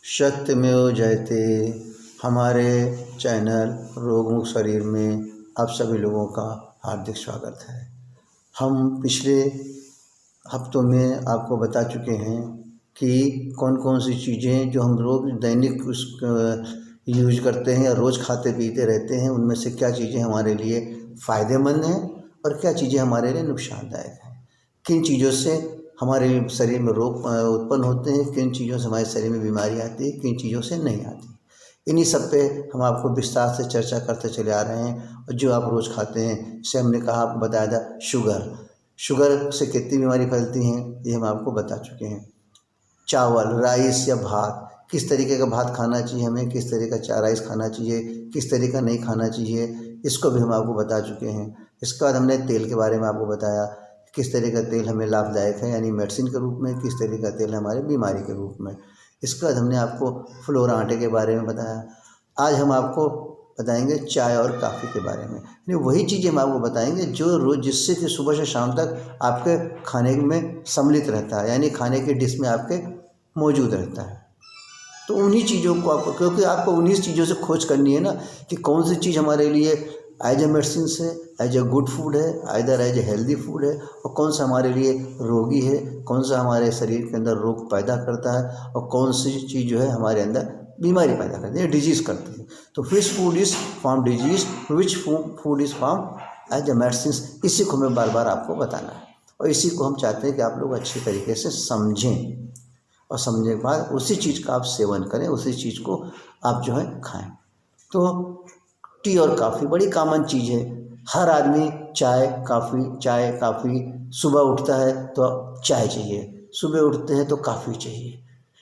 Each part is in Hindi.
सत्यमेव जयते। हमारे चैनल रोगमुक्त शरीर में आप सभी लोगों का हार्दिक स्वागत है। हम पिछले हफ्तों में आपको बता चुके हैं कि कौन कौन सी चीज़ें जो हम रोज दैनिक यूज करते हैं या रोज़ खाते पीते रहते हैं, उनमें से क्या चीज़ें हमारे लिए फ़ायदेमंद हैं और क्या चीज़ें हमारे लिए नुकसानदायक हैं। किन चीज़ों से हमारे शरीर में रोग उत्पन्न होते हैं, किन चीज़ों से हमारे शरीर में बीमारी आती है, किन चीज़ों से नहीं आती। इन्हीं सब पे हम आपको विस्तार से चर्चा करते चले आ रहे हैं। और जो आप रोज़ खाते हैं, जैसे हमने कहा, आपको बताया था शुगर से कितनी बीमारी फैलती हैं, ये हम आपको बता चुके हैं। चावल, राइस या भात, किस तरीके का भात खाना चाहिए हमें, किस तरीके का राइस खाना चाहिए, किस तरीका नहीं खाना चाहिए, इसको भी हम आपको बता चुके हैं। इसके बाद हमने तेल के बारे में आपको बताया, किस तरह का तेल हमें लाभदायक है यानी मेडिसिन के रूप में, किस तरह का तेल हमारे बीमारी के रूप में। इसके बाद हमने आपको फ्लोर आटे के बारे में बताया। आज हम आपको बताएंगे चाय और काफ़ी के बारे में। यानी वही चीज़ें हम आपको बताएंगे जो रोज़, जिससे कि सुबह से शाम तक आपके खाने में सम्मिलित रहता है, यानी खाने की डिश में आपके मौजूद रहता है। तो उन्हीं चीज़ों को आपको, क्योंकि आपको उन्हीं चीज़ों से खोज करनी है ना कि कौन सी चीज़ हमारे लिए एज ए मेडिसिन है, एज ए गुड फूड है, either as a healthy food है, और कौन सा हमारे लिए रोगी है, कौन सा हमारे शरीर के अंदर रोग पैदा करता है, और कौन सी चीज़ जो है हमारे अंदर बीमारी पैदा करती है, डिजीज़ करती है। तो which food is form disease, which food is form as a medicine, इसी को हमें बार बार आपको बताना है। और इसी को हम चाहते हैं कि आप लोग अच्छी तरीके से समझें, और समझने के बाद उसी चीज़ का आप सेवन करें, उसी चीज़ को आप जो है खाएं। तो टी और काफ़ी बड़ी कॉमन चीज़ है। हर आदमी चाय काफ़ी सुबह उठता है तो चाय चाहिए, सुबह उठते हैं तो काफ़ी चाहिए।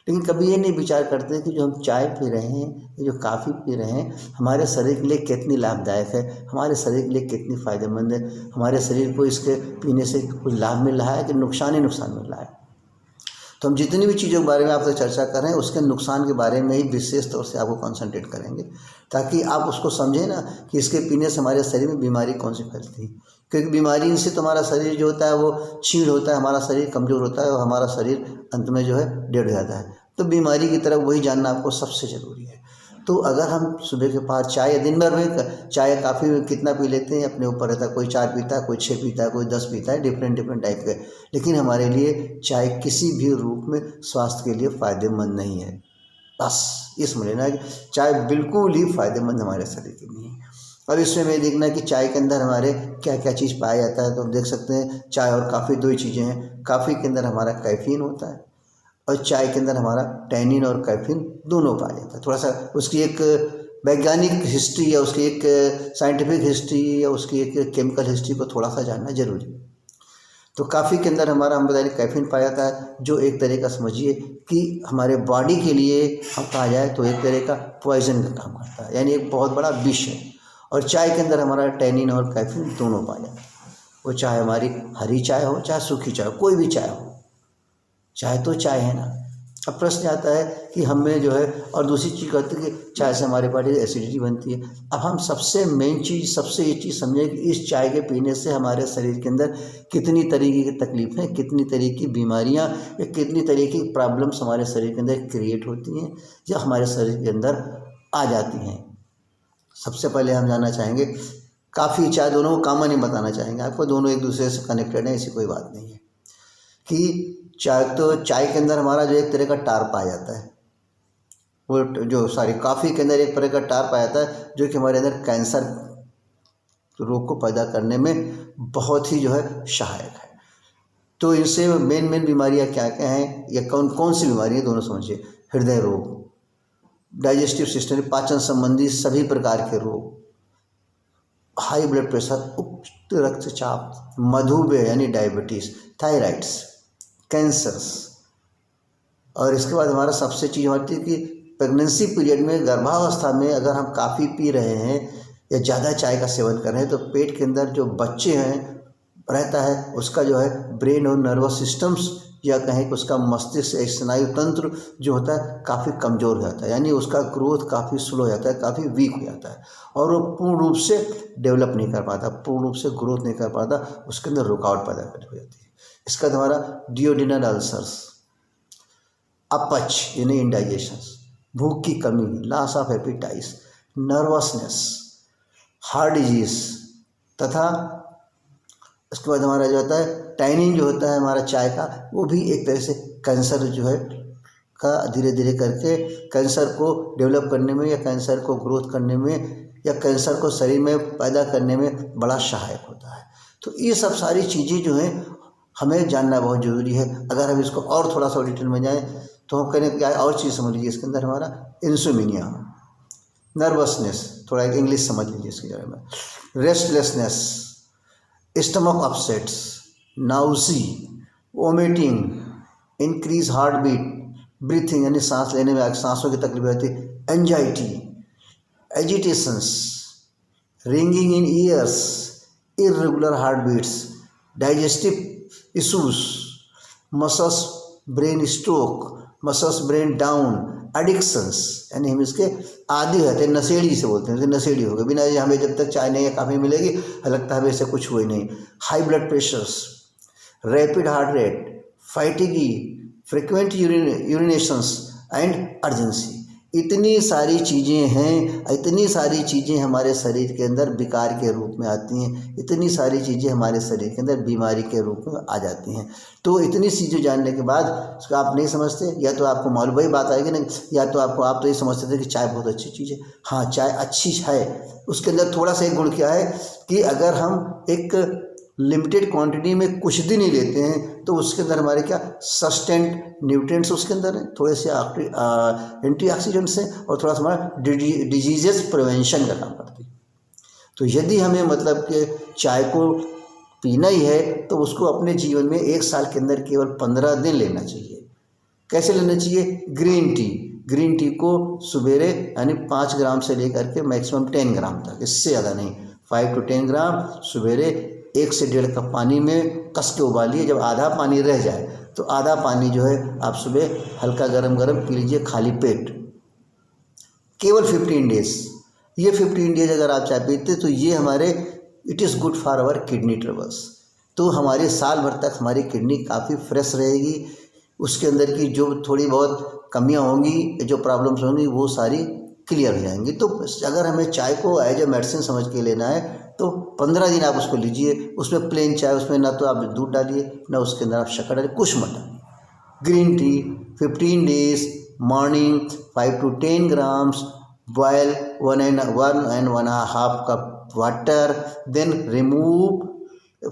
लेकिन कभी ये नहीं विचार करते कि जो हम चाय पी रहे हैं, जो काफ़ी पी रहे हैं, हमारे शरीर के लिए कितनी लाभदायक है, हमारे शरीर के लिए कितनी फ़ायदेमंद है, हमारे शरीर को इसके पीने से कुछ लाभ मिल रहा है कि नुकसान ही नुकसान मिल रहा है। तो हम जितनी भी चीज़ों के बारे में आपसे चर्चा कर रहे हैं, उसके नुकसान के बारे में ही विशेष तौर से आपको कंसंट्रेट करेंगे, ताकि आप उसको समझें ना कि इसके पीने से हमारे शरीर में बीमारी कौन सी फैलती है। क्योंकि बीमारी से तो हमारा शरीर जो होता है वो क्षीण होता है, हमारा शरीर कमज़ोर होता है और हमारा शरीर अंत में जो है डेड हो जाता है। तो बीमारी की तरफ वही जानना आपको सबसे ज़रूरी है। तो अगर हम सुबह के पास चाय, दिन भर में चाय काफ़ी कितना पी लेते हैं अपने ऊपर रहता है। कोई 4 पीता है, कोई 6 पीता है, कोई 10 पीता है, डिफरेंट टाइप के। लेकिन हमारे लिए चाय किसी भी रूप में स्वास्थ्य के लिए फ़ायदेमंद नहीं है। बस ये समझ लेना कि चाय बिल्कुल ही फ़ायदेमंद हमारे शरीर के लिए नहीं है। और इसमें मैं देखना कि चाय के अंदर हमारे क्या क्या चीज़ पाया जाता है। तो हम देख सकते हैं चाय और काफ़ी दो ही चीज़ें हैं। काफ़ी के अंदर हमारा कैफीन होता है और चाय के अंदर हमारा टैनिन और कैफीन दोनों पाया जाता है। थोड़ा सा उसकी एक वैज्ञानिक हिस्ट्री या उसकी एक साइंटिफिक हिस्ट्री या उसकी एक केमिकल हिस्ट्री को थोड़ा सा जानना जरूरी है। तो काफ़ी के अंदर हमारा, हम बताएं, कैफीन पाया जाता है, जो एक तरह का समझिए कि हमारे बॉडी के लिए हम कहा जाए तो एक तरह का पॉइजन का काम करता है, यानी एक बहुत बड़ा विष है। और चाय के अंदर हमारा टैनिन और कैफीन दोनों पाया जाता है। वो चाहे हमारी हरी चाय हो, चाहे सूखी चाय हो, कोई भी चाय हो, चाय तो चाय है ना। अब प्रश्न आता है कि हमें जो है, और दूसरी चीज़ कहते हैं कि चाय से हमारे बॉडी एसिडिटी बनती है। अब हम सबसे मेन चीज़, सबसे ये चीज़ समझें कि इस चाय के पीने से हमारे शरीर के अंदर कितनी तरीके की तकलीफ़ें, कितनी तरह की बीमारियाँ या कितनी तरह की प्रॉब्लम्स हमारे शरीर के अंदर क्रिएट होती हैं या हमारे शरीर के अंदर आ जाती हैं। सबसे पहले हम जानना चाहेंगे, काफ़ी चाय दोनों को कॉमन ही बताना चाहेंगे आपको, दोनों एक दूसरे से कनेक्टेड हैं, ऐसी कोई बात नहीं है। कि चाय के अंदर हमारा जो एक तरह का टार पाया जाता है, वो जो काफ़ी के अंदर एक तरह का टार पाया जाता है जो कि हमारे अंदर कैंसर रोग को पैदा करने में बहुत ही जो है सहायक है। तो इनसे मेन बीमारियां क्या क्या हैं या कौन कौन सी बीमारी है, दोनों समझिए। हृदय रोग, डाइजेस्टिव सिस्टम, पाचन संबंधी सभी प्रकार के रोग, हाई ब्लड प्रेशर, उच्च रक्तचाप, मधुमेह यानी डायबिटीज़, थायराइड्स, कैंसर्स। और इसके बाद हमारा सबसे चीज़ होती है कि प्रेगनेंसी पीरियड में, गर्भावस्था में अगर हम काफ़ी पी रहे हैं या ज़्यादा चाय का सेवन कर रहे हैं, तो पेट के अंदर जो बच्चे हैं रहता है, उसका जो है ब्रेन और नर्वस सिस्टम्स, या कहें कि उसका मस्तिष्क स्नायु तंत्र जो होता है काफ़ी कमज़ोर हो जाता है, यानी उसका ग्रोथ काफ़ी स्लो हो जाता है, काफ़ी वीक हो जाता है, और वो पूर्ण रूप से डेवलप नहीं कर पाता, पूर्ण रूप से ग्रोथ नहीं कर पाता, उसके अंदर रुकावट पैदा हो जाती है। इसका हमारा डियोडिनल अल्सर्स, अपच यानी इंडाइजेशन, भूख की कमी, loss of appetite, nervousness, heart disease, तथा उसके बाद हमारा जो होता है टैनिन जो होता है हमारा चाय का, वो भी एक तरह से कैंसर जो है का धीरे धीरे करके कैंसर को डेवलप करने में या कैंसर को ग्रोथ करने में या कैंसर को शरीर में पैदा करने में बड़ा सहायक होता है। तो ये सब सारी चीज़ें जो हैं हमें जानना बहुत ज़रूरी है। अगर हम इसको और थोड़ा सा डिटेल में जाएँ तो हम कहें क्या और चीज़ समझ लीजिए इसके अंदर हमारा इंसोमिनिया, नर्वसनेस, थोड़ा इंग्लिश समझ लीजिए इसके बारे में, restlessness, stomach upsets, nausea, vomiting, increase heart beat, breathing यानी सांस लेने में सांसों की तकलीफ होती है, anxiety, agitations, ringing in ears, irregular heart beats, digestive issues, muscles brain stroke, muscles brain down, addictions यानी हम इसके आदी होते हैं, नशेड़ी से बोलते हैं, नशेड़ी हो गए, बिना ये हमें जब तक चाय नहीं या काफ़ी मिलेगी लगता है हमें ऐसे कुछ हुआ ही नहीं, high blood pressures, rapid heart rate, fatigue, frequent urinations and urgency. इतनी सारी चीज़ें हैं, इतनी सारी चीज़ें हमारे शरीर के अंदर विकार के रूप में आती हैं, इतनी सारी चीज़ें हमारे शरीर के अंदर बीमारी के रूप में आ जाती हैं। तो इतनी चीज़ें जानने के बाद उसको आप नहीं समझते, या तो आपको मालूम वही बात आएगी नहीं, या तो आप तो ये समझते थे कि चाय बहुत अच्छी चीज़ है। हाँ, चाय अच्छी है, उसके अंदर थोड़ा सा एक गुण क्या है कि अगर हम एक लिमिटेड क्वांटिटी में कुछ दिन ही लेते हैं तो उसके अंदर हमारे क्या सस्टेंट न्यूट्रिएंट्स उसके अंदर हैं, थोड़े से एंटीऑक्सीडेंट्स हैं और थोड़ा सा हमारा डिजीजेस प्रिवेंशन का काम करती है। तो यदि हमें मतलब कि चाय को पीना ही है तो उसको अपने जीवन में एक साल के अंदर केवल 15 दिन लेना चाहिए। कैसे लेना चाहिए? ग्रीन टी को सवेरे यानी 5 ग्राम से लेकर के मैक्सिमम 10 ग्राम तक, इससे ज़्यादा नहीं, 5 to 10 ग्राम सवेरे 1 से 1.5 कप पानी में कस के उबालिए। जब आधा पानी रह जाए तो आधा पानी जो है आप सुबह हल्का गरम गरम पी लीजिए खाली पेट, केवल 15 डेज। ये 15 डेज अगर आप चाय पीते तो ये हमारे it is good for our kidney troubles. तो हमारे साल भर तक हमारी किडनी काफ़ी फ्रेश रहेगी, उसके अंदर की जो थोड़ी बहुत कमियां होंगी, जो प्रॉब्लम्स होंगी वो सारी क्लियर हो जाएंगी। तो अगर हमें चाय को एज ए मेडिसिन समझ के लेना है तो 15 दिन आप उसको लीजिए। उसमें प्लेन चाय, उसमें ना तो आप दूध डालिए ना उसके अंदर आप शक्कर डालिए, कुछ मत डालिए। Green tea 15 days, morning 5 to 10 grams, boil 1 and 1.5 cup water, then remove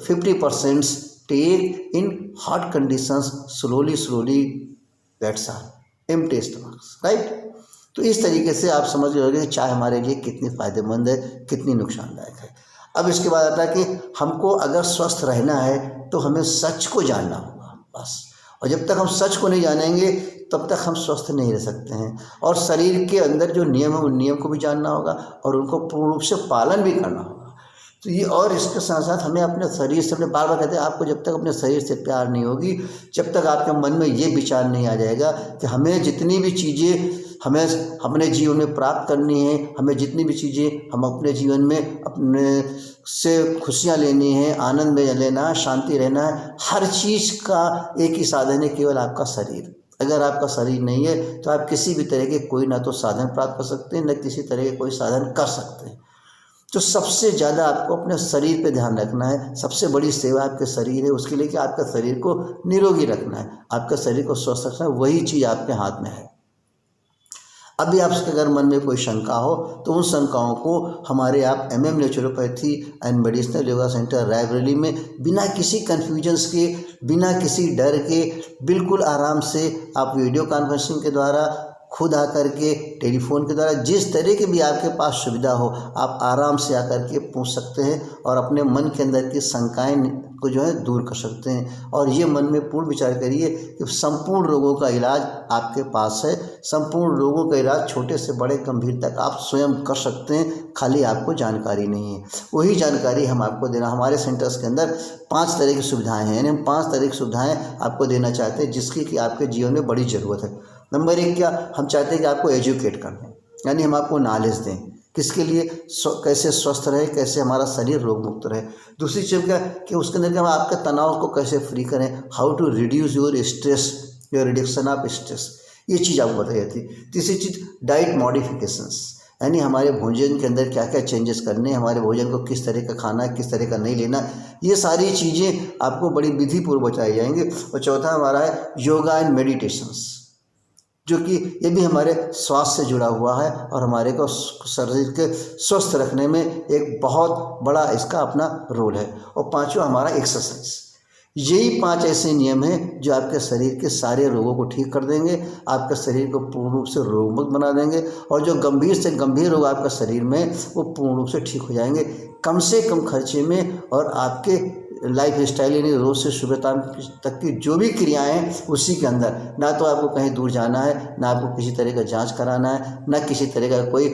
50%, take in hot conditions slowly, that's all, empty stomach, right? तो इस तरीके से आप समझ रहे होंगे कि चाय हमारे लिए कितनी फ़ायदेमंद है, कितनी नुकसानदायक है। अब इसके बाद आता है कि हमको अगर स्वस्थ रहना है तो हमें सच को जानना होगा बस। और जब तक हम सच को नहीं जानेंगे तब तक हम स्वस्थ नहीं रह सकते हैं। और शरीर के अंदर जो नियम है उन नियम को भी जानना होगा और उनको पूर्ण रूप से पालन भी करना होगा। तो ये, और इसके साथ साथ हमें अपने शरीर से, अपने बार बार कहते हैं आपको जब तक अपने शरीर से प्यार नहीं होगी, जब तक आपके मन में ये विचार नहीं आ जाएगा कि हमें जितनी भी चीज़ें हमें अपने जीवन में प्राप्त करनी है, हमें जितनी भी चीज़ें हम अपने जीवन में अपने से खुशियाँ लेनी है, आनंद में लेना है, शांति रहना है, हर चीज़ का एक ही साधन है, केवल आपका शरीर। अगर आपका शरीर नहीं है तो आप किसी भी तरह के कोई ना तो साधन प्राप्त कर सकते हैं, न किसी तरह के कोई साधन कर सकते हैं। तो सबसे ज़्यादा आपको अपने शरीर पे ध्यान रखना है। सबसे बड़ी सेवा आपके शरीर है, उसके लिए कि आपका शरीर को निरोगी रखना है, आपका शरीर को स्वस्थ रखना है, वही चीज़ आपके हाथ में है। अभी आपके अगर मन में कोई शंका हो तो उन शंकाओं को हमारे आप MM naturopathy and medicinal yoga centre Raebareli में बिना किसी कन्फ्यूजन्स के, बिना किसी डर के, बिल्कुल आराम से आप वीडियो कॉन्फ्रेंसिंग के द्वारा, खुद आकर के, टेलीफोन के द्वारा, जिस तरह की भी आपके पास सुविधा हो आप आराम से आकर के पूछ सकते हैं और अपने मन के अंदर की शंकाएं को जो है दूर कर सकते हैं। और ये मन में पूर्ण विचार करिए कि संपूर्ण रोगों का इलाज आपके पास है, संपूर्ण रोगों का इलाज छोटे से बड़े गंभीर तक आप स्वयं कर सकते हैं, खाली आपको जानकारी नहीं है। वही जानकारी हम आपको देना, हमारे सेंटर्स के अंदर 5 तरह की सुविधाएँ हैं, यानी हम 5 तरह की सुविधाएँ आपको देना चाहते हैं जिसकी कि आपके जीवन में बड़ी ज़रूरत है। नंबर 1 क्या, हम चाहते हैं कि आपको एजुकेट कर दें, यानी हम आपको नॉलेज दें किसके लिए, कैसे स्वस्थ रहे, कैसे हमारा शरीर रोग मुक्त रहे। दूसरी चीज़ क्या कि उसके अंदर क्या, हम आपके तनाव को कैसे फ्री करें, how to reduce your stress, your reduction of stress. ये चीज़ आपको बताई जाती है। तीसरी चीज़ डाइट मॉडिफिकेशंस, यानी हमारे भोजन के अंदर क्या क्या चेंजेस करने हैं, हमारे भोजन को किस तरह का खाना है, किस तरह का नहीं लेना, ये सारी चीज़ें आपको बड़ी विधिपूर्वक बताई जाएंगी। और चौथा हमारा है योगा एंड मेडिटेशंस, जो कि ये भी हमारे स्वास्थ्य से जुड़ा हुआ है और हमारे को शरीर के स्वस्थ रखने में एक बहुत बड़ा इसका अपना रोल है। और पांचवा हमारा एक्सरसाइज। यही 5 ऐसे नियम हैं जो आपके शरीर के सारे रोगों को ठीक कर देंगे, आपके शरीर को पूर्ण रूप से रोगमुक्त बना देंगे और जो गंभीर से गंभीर रोग आपके शरीर में वो पूर्ण रूप से ठीक हो जाएंगे कम से कम खर्चे में। और आपके लाइफ स्टाइल यानी रोज से सुबह तक की जो भी क्रियाएं हैं उसी के अंदर, ना तो आपको कहीं दूर जाना है, ना आपको किसी तरह का जांच कराना है, ना किसी तरह का कोई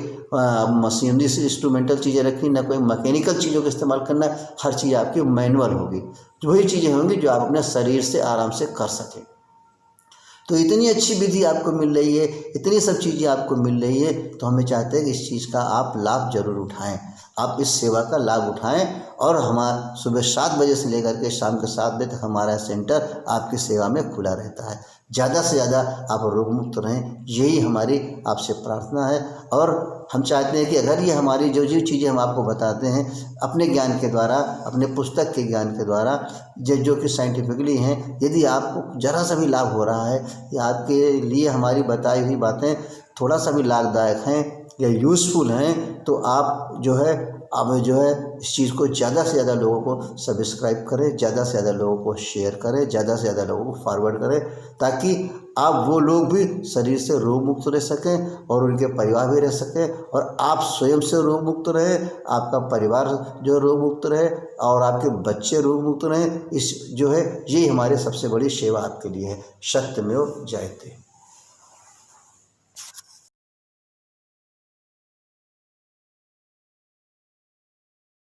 मशीनरी से इंस्ट्रूमेंटल चीज़ें रखनी, ना कोई मैकेनिकल चीज़ों का इस्तेमाल करना है। हर चीज़ आपकी मैनुअल होगी, वही चीज़ें होंगी जो आप अपने शरीर से आराम से कर सकें। तो इतनी अच्छी विधि आपको मिल रही है, इतनी सब चीज़ें आपको मिल रही है, तो हमें चाहते हैं कि इस चीज़ का आप लाभ जरूर उठाएं, आप इस सेवा का लाभ उठाएं। और हमारा सुबह 7 बजे से लेकर के शाम के 7 बजे तक हमारा सेंटर आपकी सेवा में खुला रहता है। ज़्यादा से ज़्यादा आप रोग मुक्त रहें, यही हमारी आपसे प्रार्थना है। और हम चाहते हैं कि अगर ये हमारी जो चीज़ें हम आपको बताते हैं अपने ज्ञान के द्वारा, अपने पुस्तक के ज्ञान के द्वारा, जो कि साइंटिफिकली हैं, यदि आपको ज़रा सा भी लाभ हो रहा है या आपके लिए हमारी बताई हुई बातें थोड़ा सा भी लाभदायक हैं या यूज़फुल हैं, तो आप जो है इस चीज़ को ज़्यादा से ज़्यादा लोगों को सब्सक्राइब करें, ज़्यादा से ज़्यादा लोगों को शेयर करें, ज़्यादा से ज़्यादा लोगों को फॉरवर्ड करें, ताकि आप वो लोग भी शरीर से रोग मुक्त रह सकें और उनके परिवार भी रह सकें और आप स्वयं से रोग मुक्त रहें, आपका परिवार जो रोग मुक्त रहे और आपके बच्चे रोग मुक्त रहें। इस जो है यही हमारी सबसे बड़ी सेवा आपके लिए है। सत्यमेव जयते।